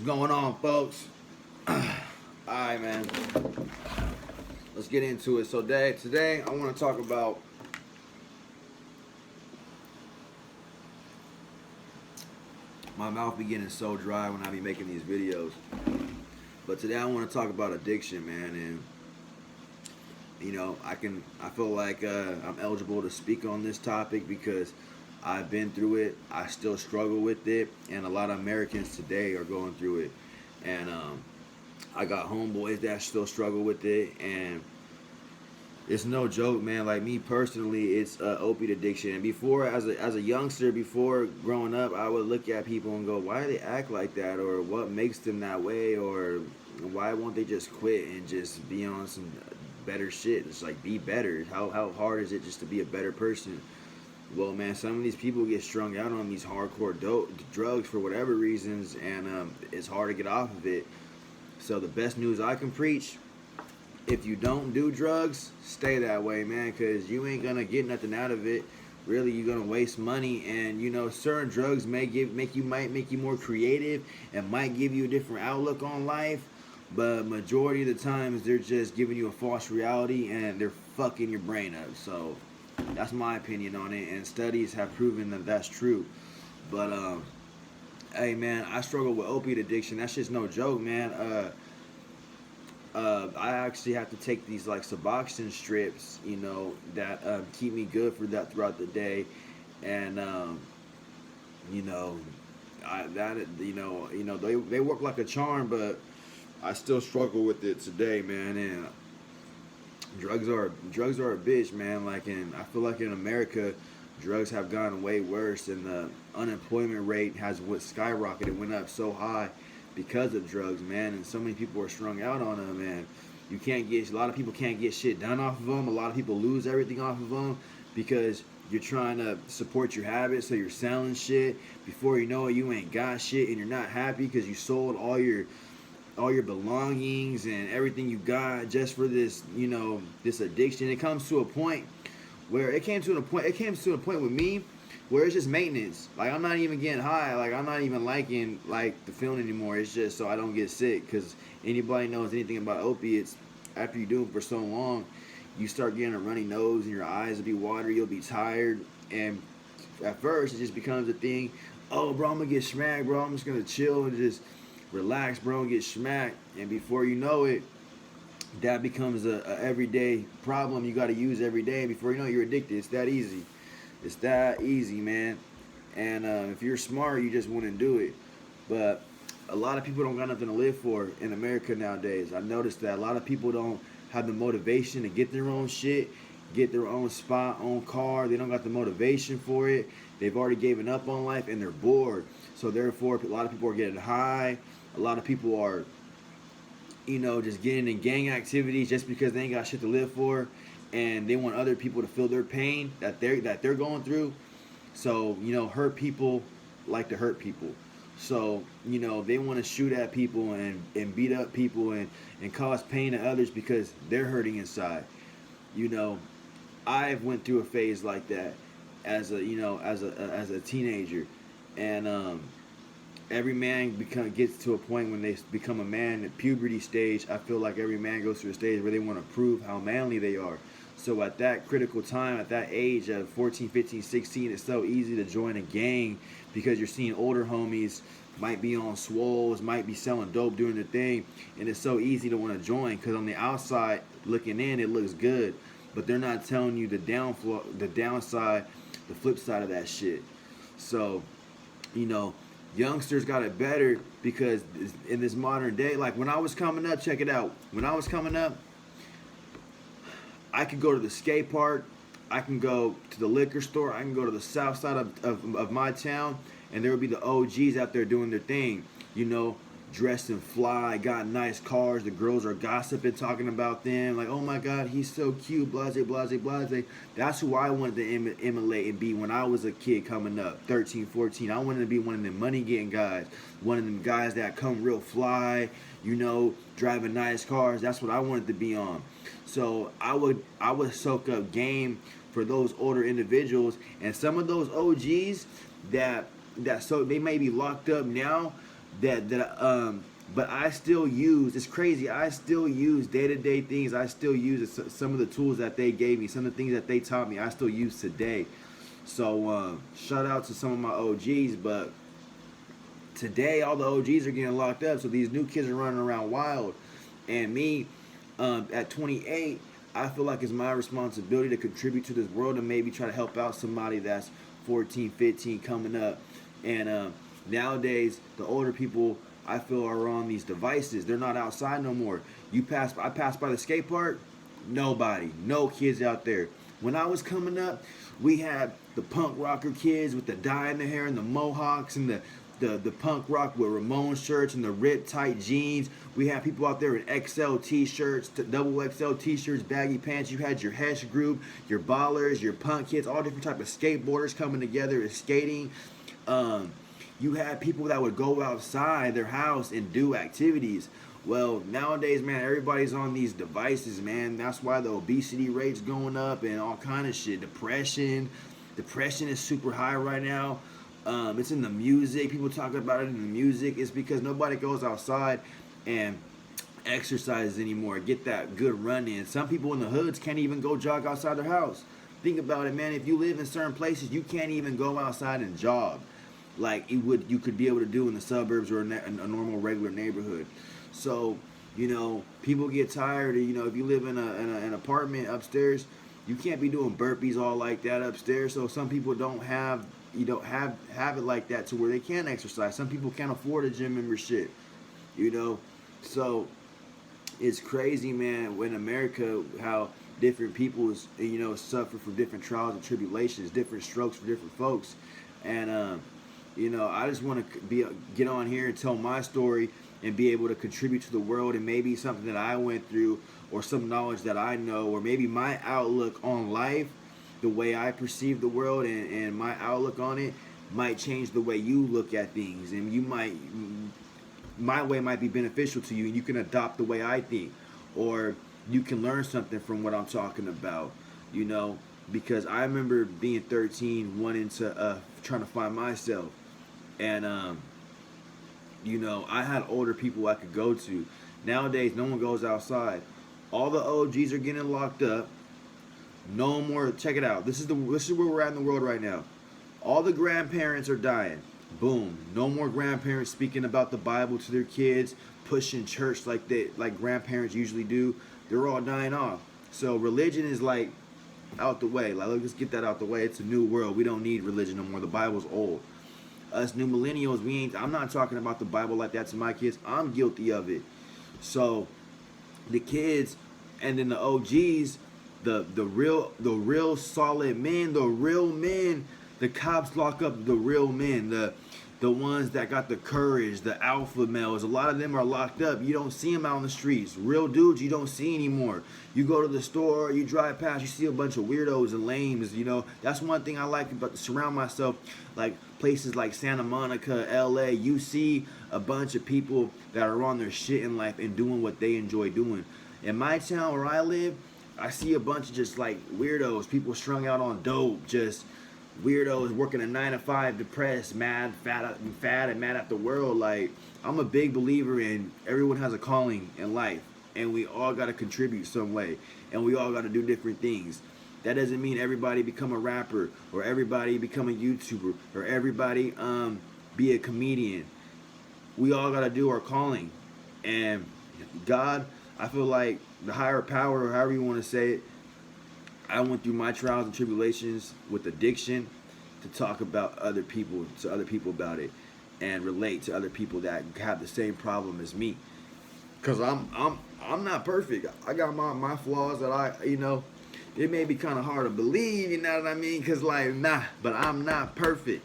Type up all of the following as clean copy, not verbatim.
What's going on, folks? Alright, man. Let's get into it. So, today I want to talk about my mouth be getting so dry when I be making these videos. But today I want to talk about addiction, man, and I feel like I'm eligible to speak on this topic because I've been through it. I still struggle with it, and a lot of Americans today are going through it. And I got homeboys that still struggle with it, and it's no joke, man. Like me personally, it's opiate addiction. And before, as a youngster, before growing up, I would look at people and go, "Why do they act like that?" Or "What makes them that way?" Or "Why won't they just quit and just be on some better shit?" It's like, be better. How hard is it just to be a better person? Well, man, some of these people get strung out on these hardcore drugs for whatever reasons, and it's hard to get off of it. So the best news I can preach: if you don't do drugs, stay that way, man, because you ain't gonna get nothing out of it. Really, you're gonna waste money, and certain drugs might make you more creative and might give you a different outlook on life. But majority of the times, they're just giving you a false reality and they're fucking your brain up. So that's my opinion on it, and studies have proven that that's true. But hey, man, I struggle with opiate addiction. That's just no joke, man. I actually have to take these like Suboxone strips, that keep me good for that throughout the day, and you know, they work like a charm, but I still struggle with it today, man. And drugs are a bitch, man. And I feel like in America, drugs have gotten way worse, and the unemployment rate has skyrocketed. It went up so high because of drugs, man. And so many people are strung out on them, and a lot of people can't get shit done off of them. A lot of people lose everything off of them because you're trying to support your habits, so you're selling shit. Before you know it, you ain't got shit, and you're not happy because you sold all your belongings and everything you got just for this, this addiction. It comes to a point where it came to a point with me where it's just maintenance. Like, I'm not even getting high. Like, I'm not even liking the feeling anymore. It's just so I don't get sick, because anybody knows anything about opiates, after you do it for so long, you start getting a runny nose and your eyes will be watery, you'll be tired, and at first it just becomes a thing. Oh, bro, I'm gonna get smacked, bro. I'm just gonna chill and just relax, bro, and get smacked. And before you know it, that becomes a everyday problem you got to use every day. And before you know it, you're addicted. It's that easy. It's that easy, man. And if you're smart, you just wouldn't do it. But a lot of people don't got nothing to live for in America nowadays. I noticed that a lot of people don't have the motivation to get their own shit, get their own spot, own car. They don't got the motivation for it. They've already given up on life and they're bored. So therefore, a lot of people are getting high. A lot of people are, just getting in gang activities just because they ain't got shit to live for, and they want other people to feel their pain that they're going through. So hurt people like to hurt people. So they want to shoot at people and beat up people and cause pain to others because they're hurting inside. I went through a phase like that as a teenager, and every man gets to a point when they become a man at puberty stage. I feel like every man goes through a stage where they want to prove how manly they are. So at that critical time, at that age of 14, 15, 16, it's so easy to join a gang because you're seeing older homies might be on swoles, might be selling dope, doing their thing, and it's so easy to want to join because on the outside looking in, it looks good, but they're not telling you the downside, the flip side of that shit. So, youngsters got it better because in this modern day, like when I was coming up, check it out. When I was coming up, I could go to the skate park, I can go to the liquor store, I can go to the south side of my town, and there would be the OGs out there doing their thing, dressed in fly, got nice cars. The girls are gossiping, talking about them, like, oh my God, he's so cute, blase, blase, blase. That's who I wanted to emulate and be when I was a kid coming up, 13, 14. I wanted to be one of them money-getting guys, one of them guys that come real fly, driving nice cars. That's what I wanted to be on. So I would soak up game for those older individuals, and some of those OGs that so they may be locked up now, But I still use, it's crazy, I still use day-to-day things. I still use some of the tools that they gave me, some of the things that they taught me, I still use today. So shout out to some of my OGs. But today all the OGs are getting locked up, so these new kids are running around wild. And me, at 28, I feel like it's my responsibility to contribute to this world and maybe try to help out somebody that's 14, 15 coming up. And nowadays, the older people I feel are on these devices. They're not outside no more. I passed by the skate park, nobody, no kids out there. When I was coming up, we had the punk rocker kids with the dye in their hair and the mohawks and the punk rock with Ramon shirts and the ripped tight jeans. We had people out there in XL t-shirts, double XL t-shirts, baggy pants. You had your Hesh group, your ballers, your punk kids, all different type of skateboarders coming together and skating. You had people that would go outside their house and do activities. Well, nowadays, man, everybody's on these devices, man. That's why the obesity rate's going up and all kind of shit. Depression is super high right now. It's in the music. People talk about it in the music. It's because nobody goes outside and exercises anymore. Get that good run in. Some people in the hoods can't even go jog outside their house. Think about it, man. If you live in certain places, you can't even go outside and jog like you could be able to do in the suburbs or in a normal regular neighborhood. So, people get tired of, if you live in an apartment upstairs, you can't be doing burpees all like that upstairs. So some people don't have it like that to where they can exercise. Some people can't afford a gym membership, So it's crazy, man, in America how different people suffer from different trials and tribulations, different strokes for different folks. And I just want to get on here and tell my story and be able to contribute to the world, and maybe something that I went through or some knowledge that I know, or maybe my outlook on life, the way I perceive the world and my outlook on it might change the way you look at things, and my way might be beneficial to you, and you can adopt the way I think, or you can learn something from what I'm talking about, because I remember being 13, wanting to trying to find myself, and I had older people I could go to. Nowadays, no one goes outside. All the OGs are getting locked up. No more. Check it out. This is where we're at in the world right now. All the grandparents are dying. Boom. No more grandparents speaking about the Bible to their kids, pushing church like grandparents usually do. They're all dying off. So religion is like out the way. Like, let's get that out the way. It's a new world. We don't need religion no more. The Bible's old. Us new millennials, I'm not talking about the Bible like that to my kids. I'm guilty of it. So the kids and then the OGs, the real solid men, the real men, the cops lock up the real men, the ones that got the courage, the alpha males. A lot of them are locked up. You don't see them out on the streets. Real dudes you don't see anymore. You go to the store, you drive past, you see a bunch of weirdos and lames, That's one thing I like about to surround myself, like places like Santa Monica, LA. You see a bunch of people that are on their shit in life and doing what they enjoy doing. In my town where I live, I see a bunch of just like weirdos, people strung out on dope, just weirdos working a 9 to 5, depressed, mad, fat, and mad at the world. Like, I'm a big believer in everyone has a calling in life, and we all got to contribute some way, and we all got to do different things. That doesn't mean everybody become a rapper, or everybody become a YouTuber, or everybody be a comedian. We all got to do our calling, and God, I feel like the higher power, or however you want to say it, I went through my trials and tribulations with addiction to talk about to other people about it, and relate to other people that have the same problem as me. Cause I'm not perfect. I got my flaws that it may be kind of hard to believe. You know what I mean? Cause but I'm not perfect.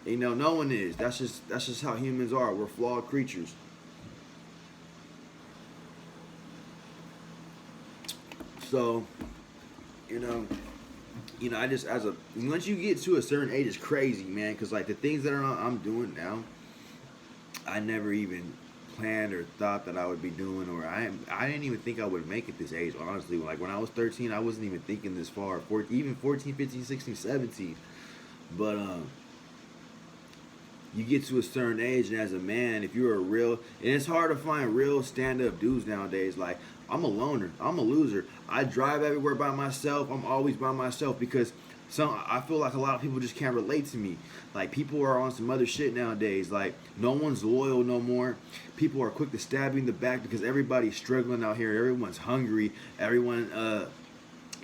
No one is. That's just how humans are. We're flawed creatures. So, I just once you get to a certain age, it's crazy, man. Cause the things that I'm doing now, I never even planned or thought that I would be doing, or I didn't even think I would make it this age. Honestly, like when I was 13, I wasn't even thinking this far. Even 14, 15, 16, 17. But you get to a certain age, and as a man, if you're a real, and it's hard to find real stand-up dudes nowadays. Like, I'm a loner, I'm a loser. I drive everywhere by myself. I'm always by myself because I feel like a lot of people just can't relate to me. Like, people are on some other shit nowadays. Like, no one's loyal no more. People are quick to stab you in the back because everybody's struggling out here. Everyone's hungry. Everyone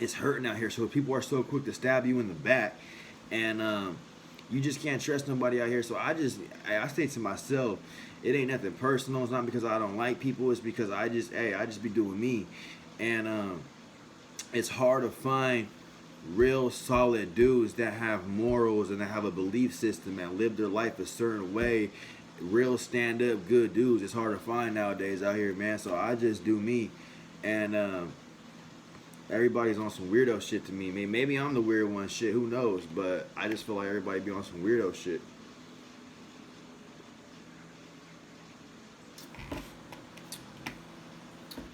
is hurting out here. So people are so quick to stab you in the back, and you just can't trust nobody out here. So I say to myself, it ain't nothing personal. It's not because I don't like people. It's because I just be doing me, and it's hard to find real solid dudes that have morals and that have a belief system and live their life a certain way. Real stand up good dudes, it's hard to find nowadays out here, man. So I just do me, and everybody's on some weirdo shit to me. Maybe I'm the weird one, shit, who knows? But I just feel like everybody be on some weirdo shit.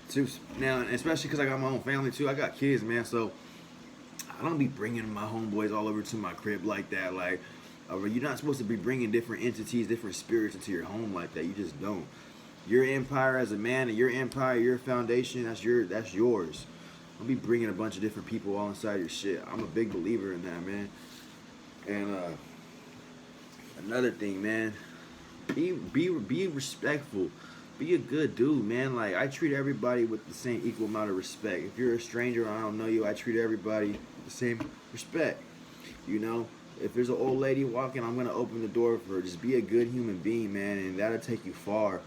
Too, now, especially because I got my own family too. I got kids, man. So I don't be bringing my homeboys all over to my crib like that. Like, you're not supposed to be bringing different entities, different spirits into your home like that. You just don't. Your empire as a man, and your empire, your foundation, that's yours. Don't be bringing a bunch of different people all inside your shit. I'm a big believer in that, man. And another thing, man, be respectful. Be a good dude, man. Like, I treat everybody with the same equal amount of respect. If you're a stranger, I don't know you, I treat everybody with the same respect. You know, if there's an old lady walking, I'm gonna open the door for her. Just be a good human being, man, and that'll take you far.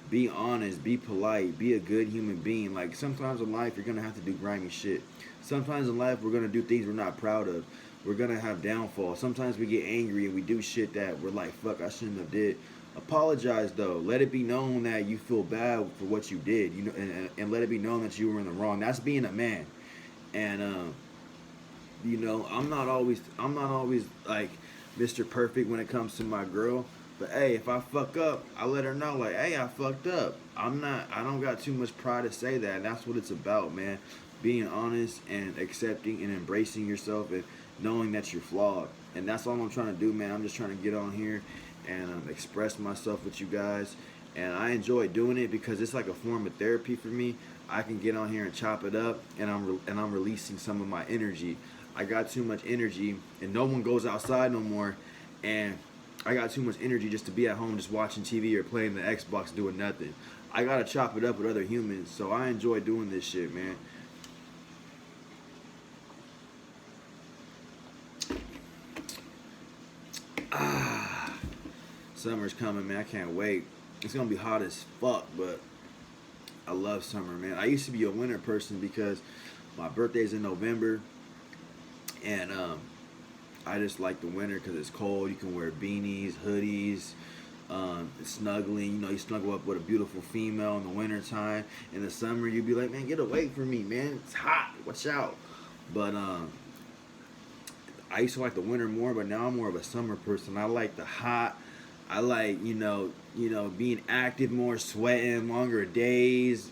Be honest, be polite, be a good human being. Like, sometimes in life, you're gonna have to do grimy shit. Sometimes in life, we're gonna do things we're not proud of. We're gonna have downfalls. Sometimes we get angry and we do shit that we're like, fuck, I shouldn't have did. Apologize though. Let it be known that you feel bad for what you did. You know, and let it be known that you were in the wrong. That's being a man. And you know, I'm not always like Mr. Perfect when it comes to my girl. But hey, if I fuck up, I let her know, like, hey, I fucked up. I don't got too much pride to say that. And that's what it's about, man. Being honest and accepting and embracing yourself and knowing that you're flawed. And that's all I'm trying to do, man. I'm just trying to get on here and express myself with you guys. And I enjoy doing it because it's like a form of therapy for me. I can get on here and chop it up, and I'm releasing some of my energy. I got too much energy, and no one goes outside no more, and I got too much energy just to be at home just watching TV or playing the Xbox doing nothing. I gotta chop it up with other humans, so I enjoy doing this shit, man. Summer's coming, man. I can't wait. It's gonna be hot as fuck, but I love summer, man. I used to be a winter person because my birthday's in November, and I just like the winter because it's cold. You can wear beanies, hoodies, snuggling. You know, you snuggle up with a beautiful female in the winter time. In the summer, you'd be like, man, get away from me, man. It's hot. Watch out. But I used to like the winter more, but now I'm more of a summer person. I like the hot. I like, you know, being active more, sweating longer days.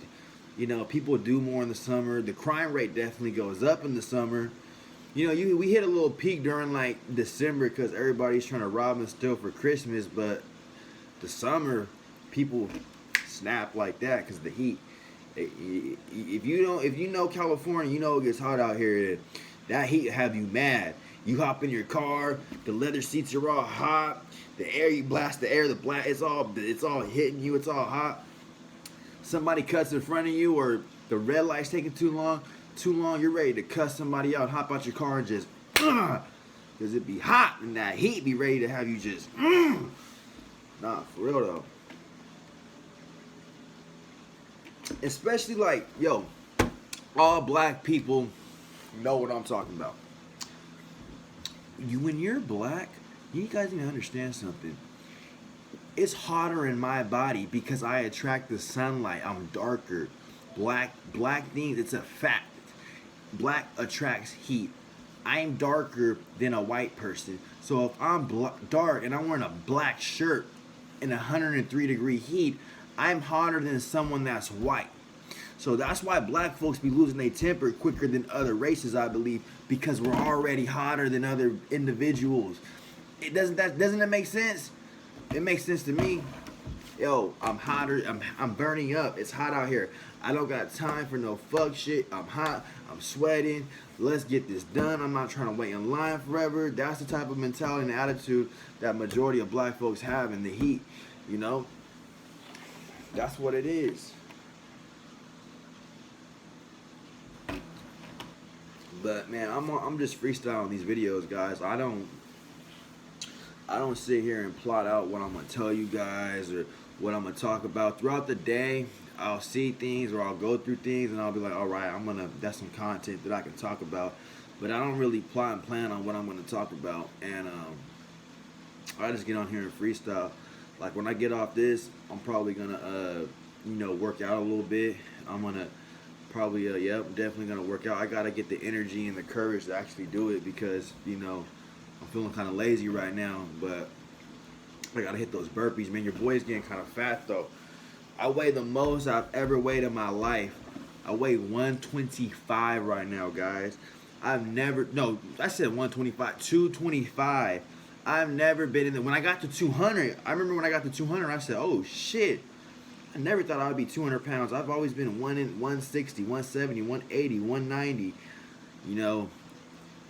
You know, people do more in the summer. The crime rate definitely goes up in the summer. You know, we hit a little peak during like December because everybody's trying to rob and steal for Christmas, but the summer, people snap like that because of the heat. If you know California, you know it gets hot out here. That heat have you mad. You hop in your car, the leather seats are all hot, the air, you blast the air, it's all hitting you, it's all hot. Somebody cuts in front of you, or the red light's taking too long, you're ready to cuss somebody out, hop out your car and just, because it be hot, and that heat be ready to have you just, Nah, for real though. Especially like, yo, all black people know what I'm talking about. When you're black, you guys need to understand something. It's hotter in my body because I attract the sunlight. I'm darker. Black things, it's a fact. Black attracts heat. I'm darker than a white person. So if I'm dark and I'm wearing a black shirt in 103-degree heat, I'm hotter than someone that's white. So that's why black folks be losing their temper quicker than other races, I believe, because we're already hotter than other individuals. Doesn't that make sense? it makes sense to me. Yo, I'm hotter. I'm burning up. It's hot out here. I don't got time for no fuck shit. I'm hot. I'm sweating. Let's get this done. I'm not trying to wait in line forever. That's the type of mentality and attitude that majority of black folks have in the heat. You know, that's what it is. But man, I'm just freestyling these videos, guys. I don't sit here and plot out what I'm gonna tell you guys or what I'm gonna talk about throughout the day. I'll see things or I'll go through things and I'll be like, all right, that's some content that I can talk about. But I don't really plot and plan on what I'm gonna talk about, and I just get on here and freestyle. Like when I get off this, I'm probably gonna work out a little bit. I'm gonna probably definitely gonna work out. I gotta get the energy and the courage to actually do it because I'm feeling kind of lazy right now, but I gotta hit those burpees, man. Your boy's getting kind of fat though. I weigh the most I've ever weighed in my life. I weigh 125 right now, guys. I said 125, 225. I've never been in when I got to 200. I remember when I got to 200, I said, oh shit. I never thought I would be 200 pounds. I've always been 160, 170, 180, 190. You know,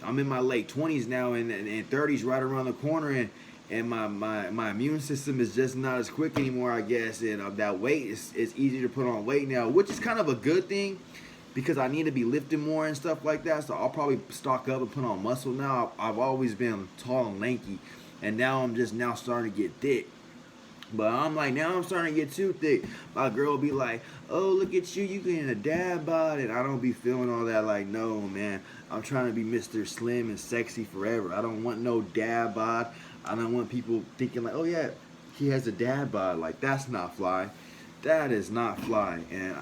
I'm in my late 20s now and 30s right around the corner, and my immune system is just not as quick anymore, I guess, and that weight is easier to put on weight now, which is kind of a good thing because I need to be lifting more and stuff like that, so I'll probably stock up and put on muscle now. I've always been tall and lanky, and now I'm just now starting to get thick. But I'm like, now I'm starting to get too thick. My girl will be like, oh, look at you getting a dad bod. And I don't be feeling all that. Like, no, man. I'm trying to be Mr. Slim and sexy forever. I don't want no dad bod. I don't want people thinking like, oh, yeah, he has a dad bod. Like, that's not fly. That is not fly. And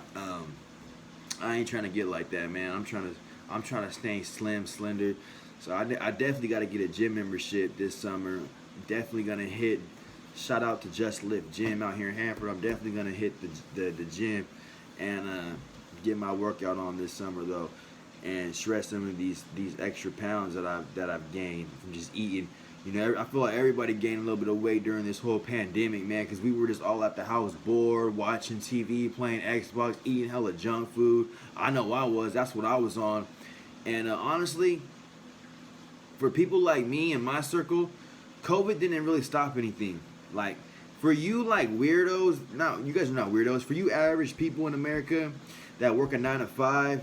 I ain't trying to get like that, man. I'm trying to stay slim, slender. So I definitely got to get a gym membership this summer. Definitely going to hit. Shout out to Just Lift Gym out here in Hanford. I'm definitely gonna hit the gym and get my workout on this summer though, and shred some of these extra pounds that I've gained from just eating. I feel like everybody gained a little bit of weight during this whole pandemic, man, because we were just all at the house bored, watching TV, playing Xbox, eating hella junk food. I know I was. That's what I was on. And honestly, for people like me in my circle, COVID didn't really stop anything. Like, for you, like, weirdos, no, you guys are not weirdos. For you average people in America that work a 9 to 5,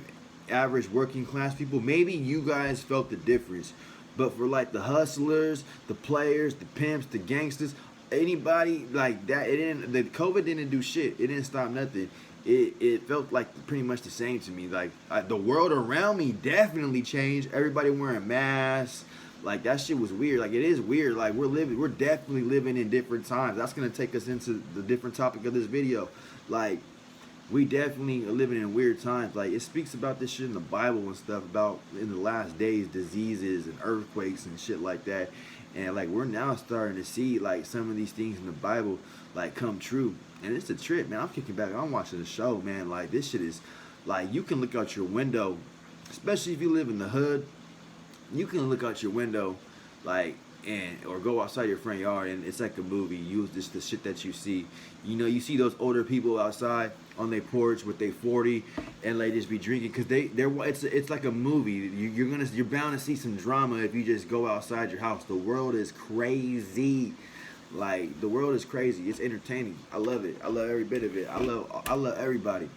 average working class people, maybe you guys felt the difference. But for, like, the hustlers, the players, the pimps, the gangsters, anybody like that, the COVID didn't do shit. It didn't stop nothing. It felt like pretty much the same to me. Like, the world around me definitely changed. Everybody wearing masks. Like, that shit was weird. Like, it is weird. Like, we're definitely living in different times. That's going to take us into the different topic of this video. Like, we definitely are living in weird times. Like, it speaks about this shit in the Bible and stuff about in the last days, diseases and earthquakes and shit like that. And, like, we're now starting to see, like, some of these things in the Bible, like, come true. And it's a trip, man. I'm kicking back. I'm watching the show, man. Like, this shit is, like, you can look out your window, especially if you live in the hood. You can look out your window, like, or go outside your front yard, and it's like a movie. Use just the shit that you see. You see those older people outside on their porch with their 40, and they just be drinking because it's like a movie. You're bound to see some drama if you just go outside your house. The world is crazy. Like, the world is crazy. It's entertaining. I love it. I love every bit of it. I love everybody.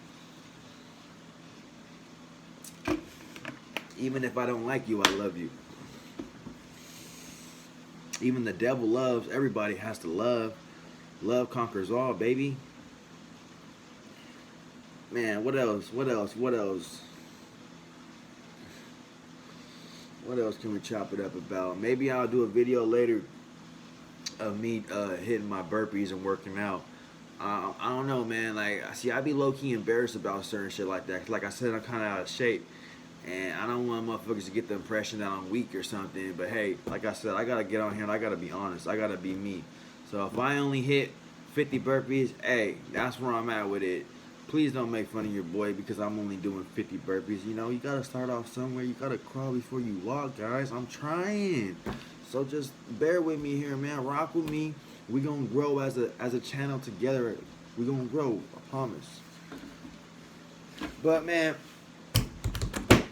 Even if I don't like you, I love you. Even the devil loves. Everybody has to love. Love conquers all, baby. Man, what else? What else can we chop it up about? Maybe I'll do a video later of me hitting my burpees and working out. I don't know, man. Like, see, I be low-key embarrassed about certain shit like that. Like I said, I'm kind of out of shape. And I don't want motherfuckers to get the impression that I'm weak or something. But hey, like I said, I got to get on here and I got to be honest. I got to be me. So if I only hit 50 burpees, hey, that's where I'm at with it. Please don't make fun of your boy because I'm only doing 50 burpees. You got to start off somewhere. You got to crawl before you walk, guys. I'm trying. So just bear with me here, man. Rock with me. We gonna grow as a channel together. We gonna grow. I promise. But man,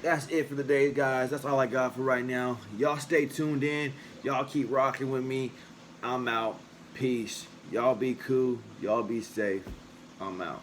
that's it for the day, guys. That's all I got for right now. Y'all stay tuned in. Y'all keep rocking with me. I'm out. Peace. Y'all be cool. Y'all be safe. I'm out.